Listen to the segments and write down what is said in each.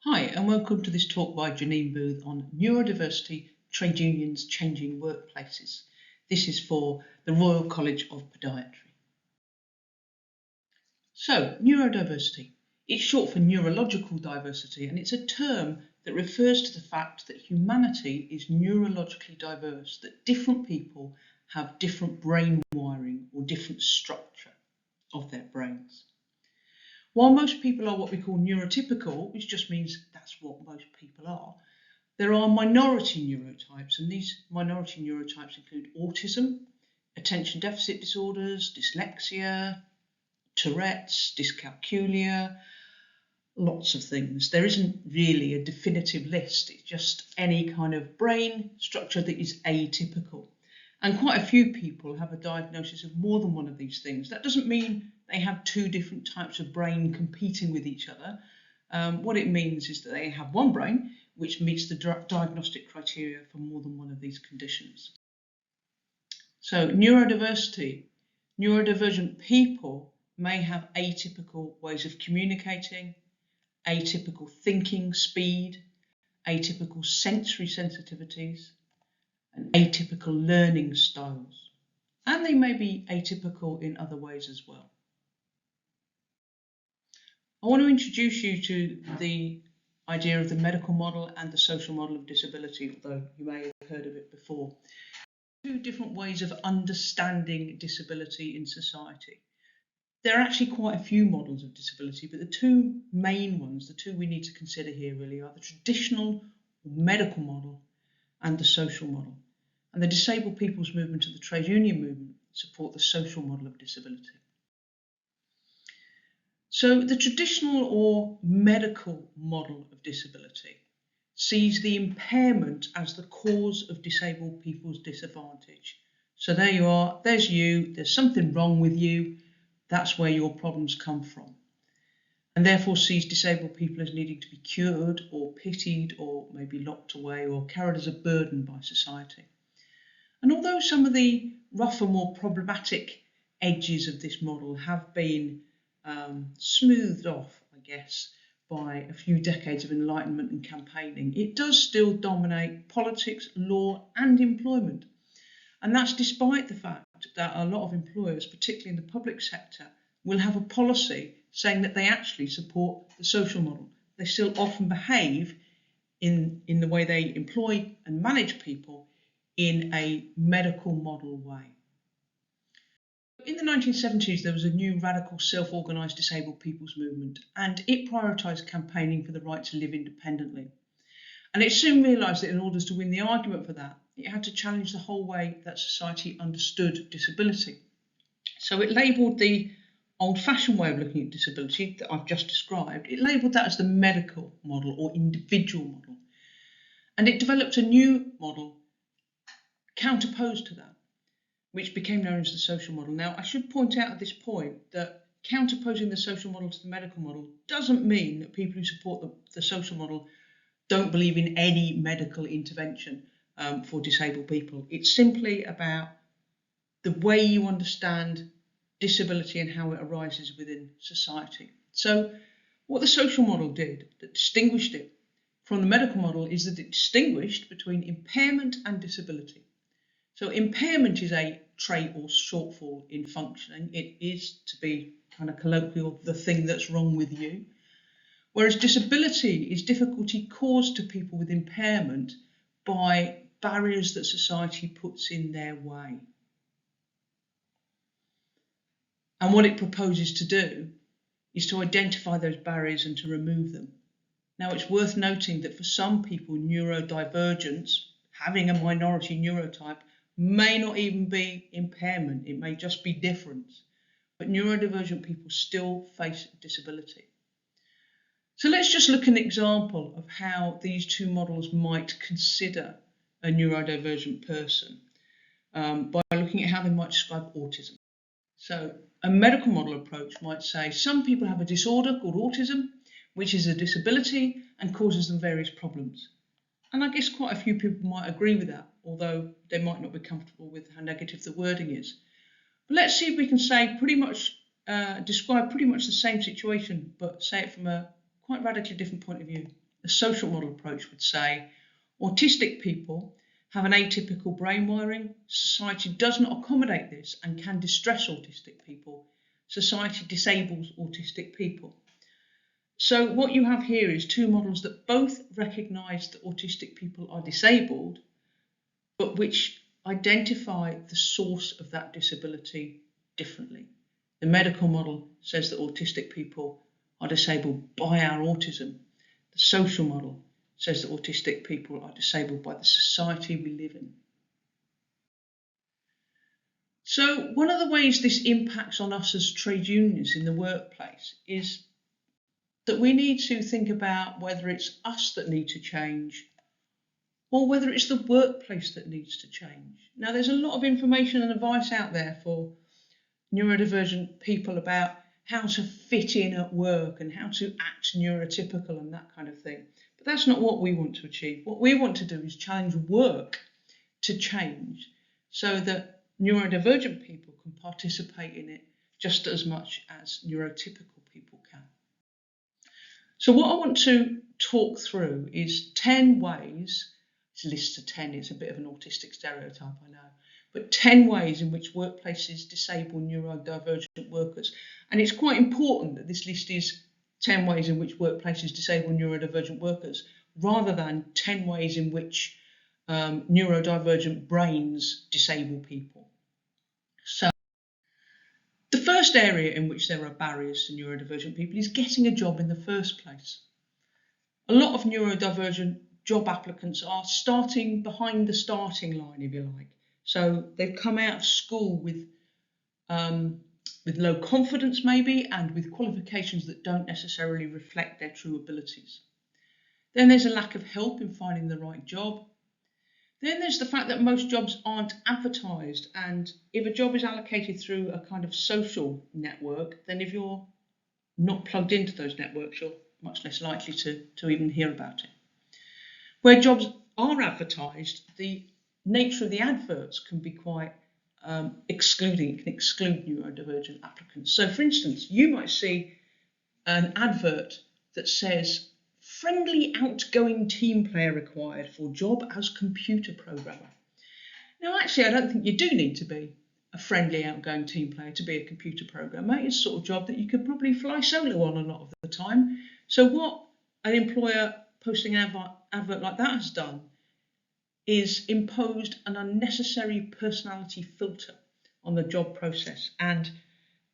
Hi, and welcome to this talk by Janine Booth on neurodiversity, trade unions changing workplaces. This is for the Royal College of Podiatry. So, neurodiversity. It's short for neurological diversity, and it's a term that refers to the fact that humanity is neurologically diverse, that different people have different brain wiring or different structure of their brains. While most people are what we call neurotypical, which just means that's what most people are, there are minority neurotypes, and these minority neurotypes include autism, attention deficit disorders, dyslexia, Tourette's, dyscalculia, lots of things. There isn't really a definitive list, it's just any kind of brain structure that is atypical. And quite a few people have a diagnosis of more than one of these things. That doesn't mean they have two different types of brain competing with each other. What it means is that they have one brain which meets the diagnostic criteria for more than one of these conditions. So neurodiversity, neurodivergent people may have atypical ways of communicating, atypical thinking speed, atypical sensory sensitivities, and atypical learning styles. And they may be atypical in other ways as well. I want to introduce you to the idea of the medical model and the social model of disability, although you may have heard of it before. Two different ways of understanding disability in society. There are actually quite a few models of disability, but the two main ones, the two we need to consider here really, are the traditional medical model and the social model. And the disabled people's movement and the trade union movement support the social model of disability. So the traditional or medical model of disability sees the impairment as the cause of disabled people's disadvantage. So there you are, there's you, there's something wrong with you, that's where your problems come from. And therefore sees disabled people as needing to be cured or pitied or maybe locked away or carried as a burden by society. And although some of the rougher, more problematic edges of this model have been smoothed off, I guess, by a few decades of enlightenment and campaigning, it does still dominate politics, law and employment. And that's despite the fact that a lot of employers, particularly in the public sector, will have a policy saying that they actually support the social model. They still often behave in the way they employ and manage people in a medical model way. In the 1970s, there was a new radical self-organised disabled people's movement, and it prioritised campaigning for the right to live independently. And it soon realised that in order to win the argument for that, it had to challenge the whole way that society understood disability. So it labelled the old-fashioned way of looking at disability that I've just described, it labelled that as the medical model or individual model. And it developed a new model counterposed to that, which became known as the social model. Now, I should point out at this point that counterposing the social model to the medical model doesn't mean that people who support the social model don't believe in any medical intervention for disabled people. It's simply about the way you understand disability and how it arises within society. So what the social model did that distinguished it from the medical model is that it distinguished between impairment and disability. So impairment is a trait or shortfall in functioning. It is, to be kind of colloquial, the thing that's wrong with you. Whereas disability is difficulty caused to people with impairment by barriers that society puts in their way. And what it proposes to do is to identify those barriers and to remove them. Now, it's worth noting that for some people, neurodivergence, having a minority neurotype, may not even be impairment, it may just be difference. But neurodivergent people still face disability. So let's just look at an example of how these two models might consider a neurodivergent person by looking at how they might describe autism. So a medical model approach might say some people have a disorder called autism, which is a disability and causes them various problems. And I guess quite a few people might agree with that, although they might not be comfortable with how negative the wording is. But let's see if we can say describe pretty much the same situation, but say it from a quite radically different point of view. The social model approach would say autistic people have an atypical brain wiring. Society does not accommodate this and can distress autistic people. Society disables autistic people. So what you have here is two models that both recognise that autistic people are disabled, but which identify the source of that disability differently. The medical model says that autistic people are disabled by our autism. The social model says that autistic people are disabled by the society we live in. So one of the ways this impacts on us as trade unions in the workplace is that we need to think about whether it's us that need to change or whether it's the workplace that needs to change. Now, there's a lot of information and advice out there for neurodivergent people about how to fit in at work and how to act neurotypical and that kind of thing. But that's not what we want to achieve. What we want to do is challenge work to change so that neurodivergent people can participate in it just as much as neurotypical people can. So what I want to talk through is 10 ways, this list of 10 is a bit of an autistic stereotype, I know, but 10 ways in which workplaces disable neurodivergent workers. And it's quite important that this list is 10 ways in which workplaces disable neurodivergent workers, rather than 10 ways in which neurodivergent brains disable people. So the first area in which there are barriers to neurodivergent people is getting a job in the first place. A lot of neurodivergent job applicants are starting behind the starting line, if you like. So they've come out of school with low confidence maybe, and with qualifications that don't necessarily reflect their true abilities. Then there's a lack of help in finding the right job. Then there's the fact that most jobs aren't advertised, and if a job is allocated through a kind of social network, then if you're not plugged into those networks, you're much less likely to even hear about it. Where jobs are advertised, the nature of the adverts can be quite excluding. It can exclude neurodivergent applicants. So for instance, you might see an advert that says friendly outgoing team player required for job as computer programmer. Now actually I don't think you do need to be a friendly outgoing team player to be a computer programmer. It's the sort of job that you could probably fly solo on a lot of the time. So what an employer posting an advert like that has done is imposed an unnecessary personality filter on the job process. And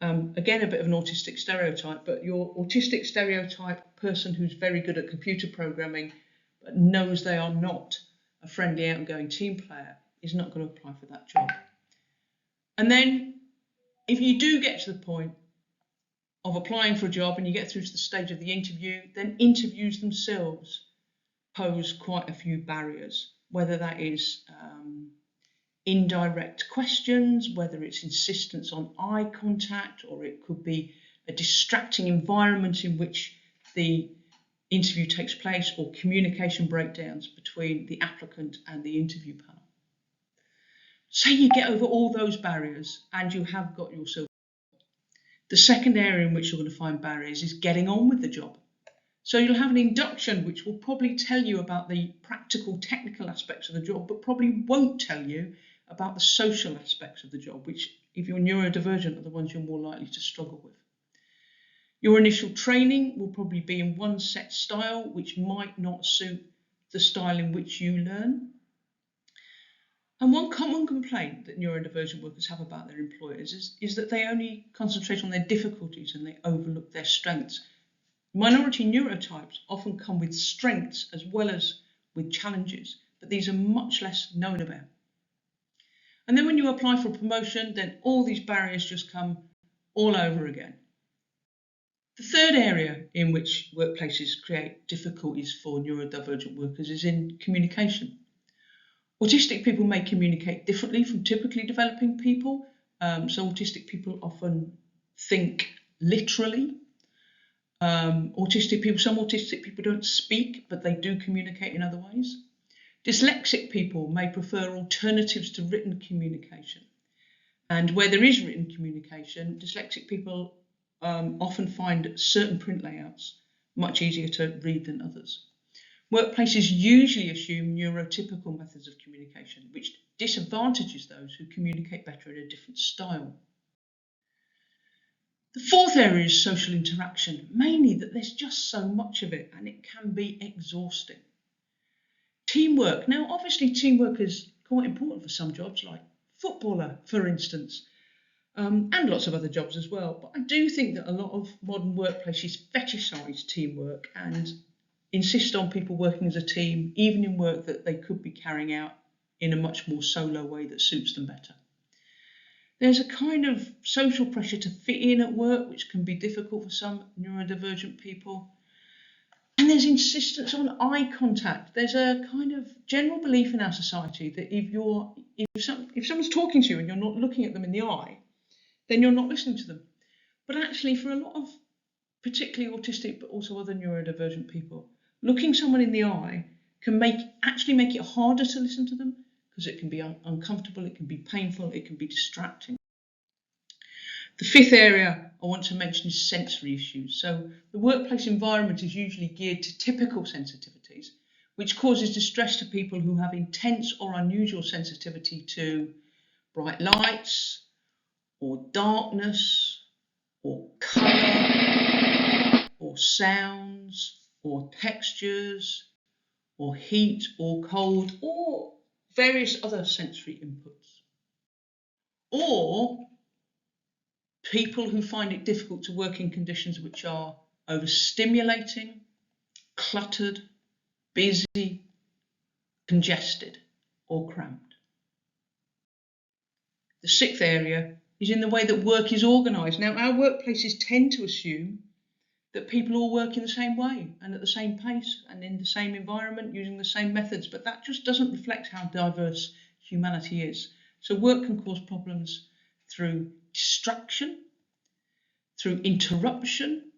again, a bit of an autistic stereotype, but your autistic stereotype person who's very good at computer programming but knows they are not a friendly outgoing team player is not going to apply for that job. And then if you do get to the point of applying for a job and you get through to the stage of the interview, then interviews themselves pose quite a few barriers, whether that is indirect questions, whether it's insistence on eye contact, or it could be a distracting environment in which the interview takes place, or communication breakdowns between the applicant and the interview panel. Say you get over all those barriers and you have got yourself. The second area in which you're going to find barriers is getting on with the job. So you'll have an induction which will probably tell you about the practical, technical aspects of the job, but probably won't tell you about the social aspects of the job, which, if you're neurodivergent, are the ones you're more likely to struggle with. Your initial training will probably be in one set style, which might not suit the style in which you learn. And one common complaint that neurodivergent workers have about their employers is that they only concentrate on their difficulties and they overlook their strengths. Minority neurotypes often come with strengths as well as with challenges, but these are much less known about. And then when you apply for a promotion, then all these barriers just come all over again. The third area in which workplaces create difficulties for neurodivergent workers is in communication. Autistic people may communicate differently from typically developing people. So autistic people often think literally. Some autistic people don't speak, but they do communicate in other ways. Dyslexic people may prefer alternatives to written communication. And where there is written communication, dyslexic people often find certain print layouts much easier to read than others. Workplaces usually assume neurotypical methods of communication, which disadvantages those who communicate better in a different style. The fourth area is social interaction, mainly that there's just so much of it and it can be exhausting. Teamwork. Now, obviously, teamwork is quite important for some jobs, like footballer, for instance, and lots of other jobs as well. But I do think that a lot of modern workplaces fetishise teamwork and insist on people working as a team, even in work that they could be carrying out in a much more solo way that suits them better. There's a kind of social pressure to fit in at work, which can be difficult for some neurodivergent people. And there's insistence on eye contact. There's a kind of general belief in our society that if someone's talking to you and you're not looking at them in the eye, then you're not listening to them. But actually, for a lot of particularly autistic, but also other neurodivergent people, looking someone in the eye can actually make it harder to listen to them, because it can be uncomfortable, it can be painful, it can be distracting. The fifth area I want to mention is sensory issues. So the workplace environment is usually geared to typical sensitivities, which causes distress to people who have intense or unusual sensitivity to bright lights, or darkness, or colour, or sounds, or textures, or heat, or cold, or various other sensory inputs. Or people who find it difficult to work in conditions which are overstimulating, cluttered, busy, congested, or cramped. The sixth area is in the way that work is organised. Now, our workplaces tend to assume that people all work in the same way and at the same pace and in the same environment using the same methods, but that just doesn't reflect how diverse humanity is. So work can cause problems through distraction, through interruption,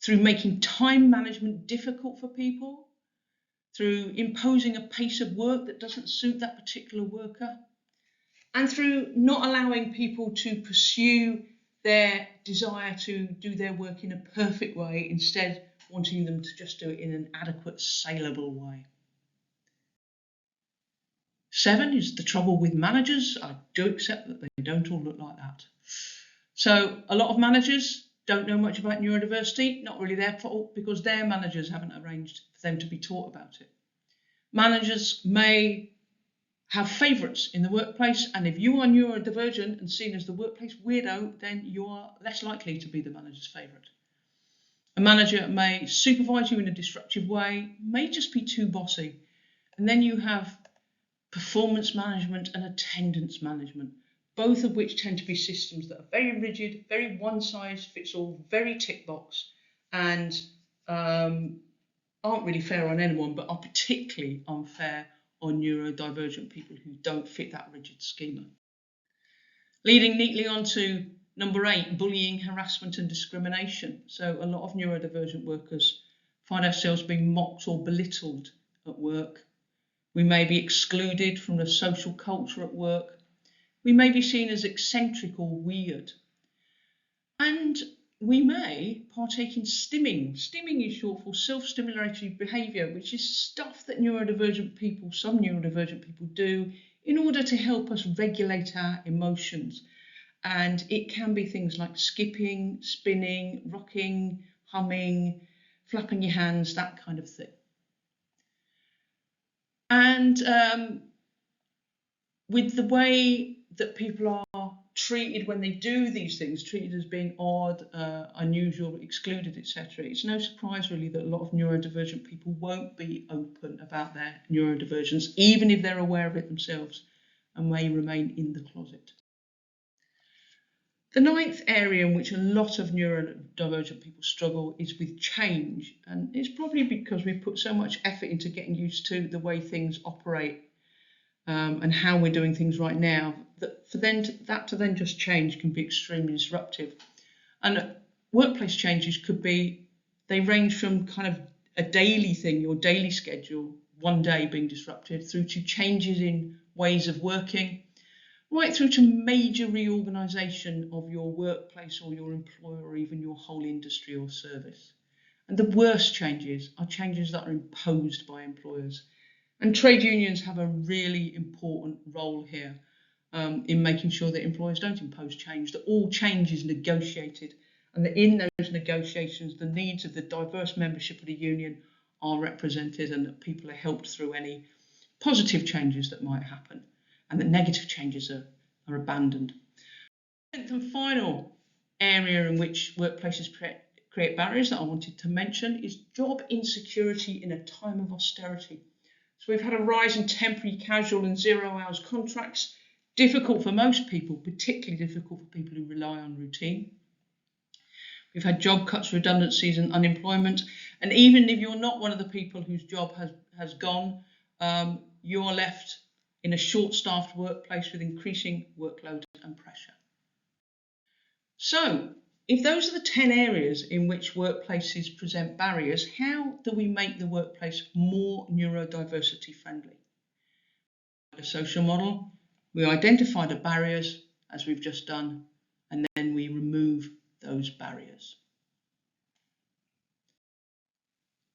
through making time management difficult for people, through imposing a pace of work that doesn't suit that particular worker, and through not allowing people to pursue their desire to do their work in a perfect way, instead wanting them to just do it in an adequate, saleable way. 7 is the trouble with managers. I do accept that they don't all look like that. So a lot of managers don't know much about neurodiversity, not really their fault, because their managers haven't arranged for them to be taught about it. Managers may have favourites in the workplace, and if you are neurodivergent and seen as the workplace weirdo, then you are less likely to be the manager's favourite. A manager may supervise you in a disruptive way, may just be too bossy, and then you have performance management and attendance management, both of which tend to be systems that are very rigid, very one-size-fits-all, very tick box, and aren't really fair on anyone, but are particularly unfair on neurodivergent people who don't fit that rigid schema. Leading neatly on to number 8, bullying, harassment and discrimination. So a lot of neurodivergent workers find ourselves being mocked or belittled at work. We may be excluded from the social culture at work. We may be seen as eccentric or weird. And we may partake in stimming. Stimming is short for self-stimulatory behaviour, which is stuff that some neurodivergent people do in order to help us regulate our emotions. And it can be things like skipping, spinning, rocking, humming, flapping your hands, that kind of thing. And with the way that people are treated when they do these things, treated as being odd, unusual, excluded, etc., it's no surprise really that a lot of neurodivergent people won't be open about their neurodivergence, even if they're aware of it themselves, and may remain in the closet. The 9th area in which a lot of neurodivergent people struggle is with change, and it's probably because we've put so much effort into getting used to the way things operate and how we're doing things right now, that for that to then just change can be extremely disruptive. And workplace changes they range from kind of a daily thing, your daily schedule, one day being disrupted, through to changes in ways of working, right through to major reorganisation of your workplace or your employer or even your whole industry or service. And the worst changes are changes that are imposed by employers. And trade unions have a really important role here in making sure that employers don't impose change, that all change is negotiated, and that in those negotiations, the needs of the diverse membership of the union are represented, and that people are helped through any positive changes that might happen, and that negative changes are abandoned. The 10th and final area in which workplaces create barriers that I wanted to mention is job insecurity in a time of austerity. So we've had a rise in temporary, casual and 0 hours contracts, difficult for most people, particularly difficult for people who rely on routine. We've had job cuts, redundancies and unemployment. And even if you're not one of the people whose job has gone, you are left in a short-staffed workplace with increasing workload and pressure. So, if those are the 10 areas in which workplaces present barriers, how do we make the workplace more neurodiversity friendly? A social model, we identify the barriers as we've just done, and then we remove those barriers.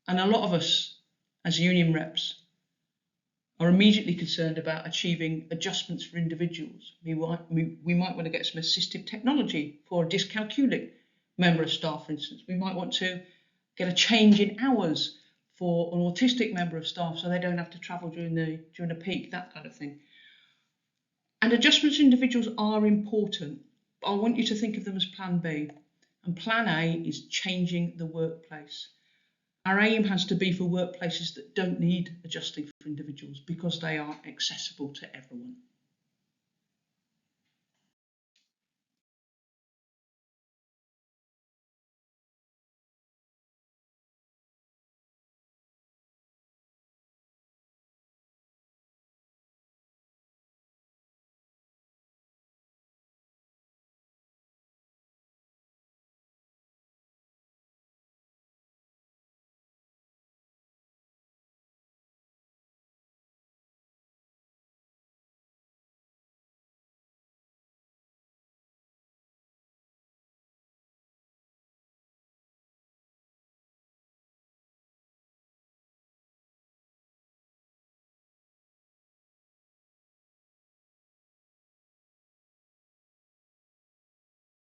And a lot of us as union reps are immediately concerned about achieving adjustments for individuals. We might want to get some assistive technology for a dyscalculic member of staff, for instance. We might want to get a change in hours for an autistic member of staff so they don't have to travel during the peak, that kind of thing. And adjustments for individuals are important, but I want you to think of them as Plan B. And Plan A is changing the workplace. Our aim has to be for workplaces that don't need adjusting for individuals because they are accessible to everyone.